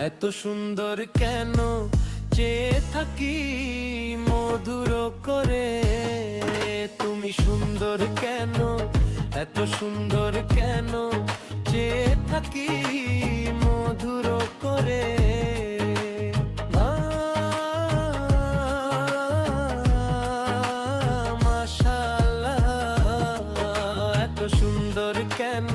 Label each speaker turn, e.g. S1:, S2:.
S1: এত সুন্দর কেন চেয়ে থাকি মধুর করে, তুমি সুন্দর কেন, এত সুন্দর কেন চেয়ে থাকি মধুর করে। মাশাআল্লাহ, এত সুন্দর কেন